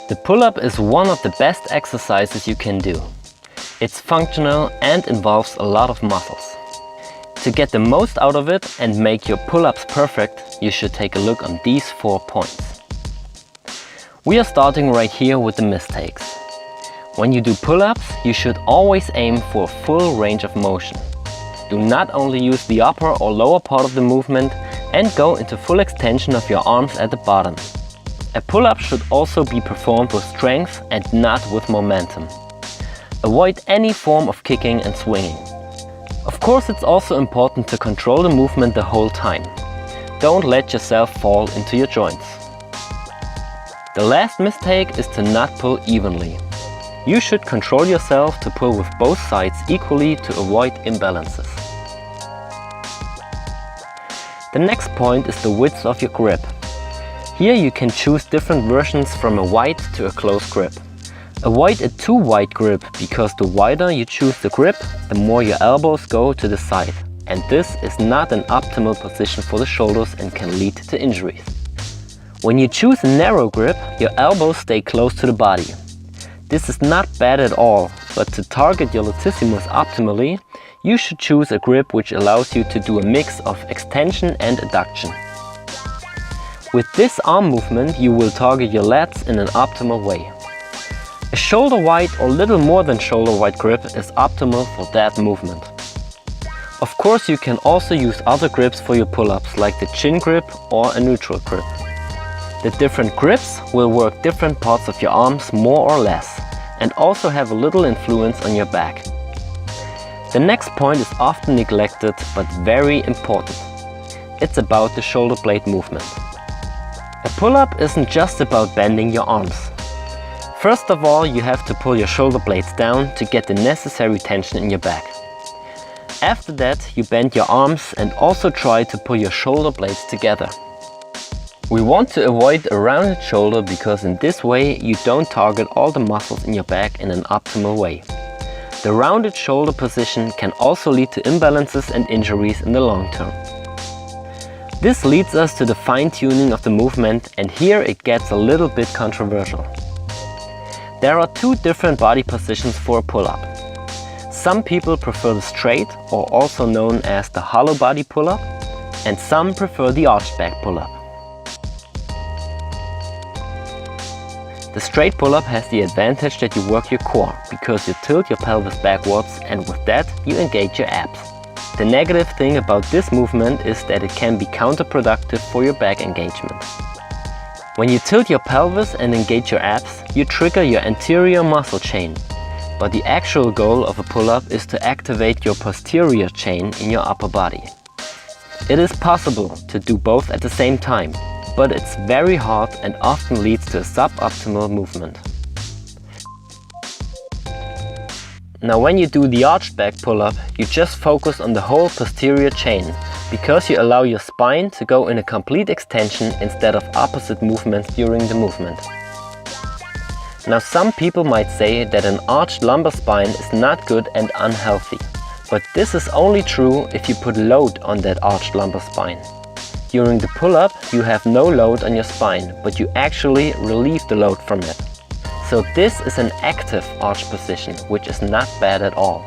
The pull-up is one of the best exercises you can do. It's functional and involves a lot of muscles. To get the most out of it and make your pull-ups perfect, you should take a look on these 4 points. We are starting right here with the mistakes. When you do pull-ups, you should always aim for a full range of motion. Do not only use the upper or lower part of the movement and go into full extension of your arms at the bottom. A pull-up should also be performed with strength and not with momentum. Avoid any form of kicking and swinging. Of course, it's also important to control the movement the whole time. Don't let yourself fall into your joints. The last mistake is to not pull evenly. You should control yourself to pull with both sides equally to avoid imbalances. The next point is the width of your grip. Here you can choose different versions from a wide to a close grip. Avoid a too wide grip, because the wider you choose the grip, the more your elbows go to the side. And this is not an optimal position for the shoulders and can lead to injuries. When you choose a narrow grip, your elbows stay close to the body. This is not bad at all, but to target your latissimus optimally, you should choose a grip which allows you to do a mix of extension and adduction. With this arm movement, you will target your lats in an optimal way. A shoulder wide or little more than shoulder wide grip is optimal for that movement. Of course, you can also use other grips for your pull-ups, like the chin grip or a neutral grip. The different grips will work different parts of your arms more or less, and also have a little influence on your back. The next point is often neglected but very important. It's about the shoulder blade movement. A pull-up isn't just about bending your arms. First of all, you have to pull your shoulder blades down to get the necessary tension in your back. After that, you bend your arms and also try to pull your shoulder blades together. We want to avoid a rounded shoulder, because in this way you don't target all the muscles in your back in an optimal way. The rounded shoulder position can also lead to imbalances and injuries in the long term. This leads us to the fine-tuning of the movement, and here it gets a little bit controversial. There are 2 different body positions for a pull-up. Some people prefer the straight, or also known as the hollow body pull-up, and some prefer the arched back pull-up. The straight pull-up has the advantage that you work your core, because you tilt your pelvis backwards, and with that you engage your abs. The negative thing about this movement is that it can be counterproductive for your back engagement. When you tilt your pelvis and engage your abs, you trigger your anterior muscle chain. But the actual goal of a pull-up is to activate your posterior chain in your upper body. It is possible to do both at the same time, but it's very hard and often leads to a suboptimal movement. Now when you do the arched back pull-up, you just focus on the whole posterior chain, because you allow your spine to go in a complete extension instead of opposite movements during the movement. Now some people might say that an arched lumbar spine is not good and unhealthy, but this is only true if you put load on that arched lumbar spine. During the pull-up, you have no load on your spine, but you actually relieve the load from it. So this is an active arch position, which is not bad at all.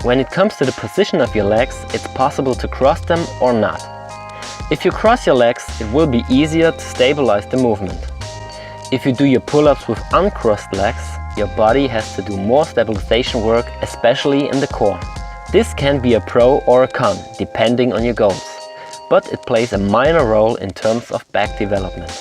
When it comes to the position of your legs, it's possible to cross them or not. If you cross your legs, it will be easier to stabilize the movement. If you do your pull-ups with uncrossed legs, your body has to do more stabilization work, especially in the core. This can be a pro or a con, depending on your goals, but it plays a minor role in terms of back development.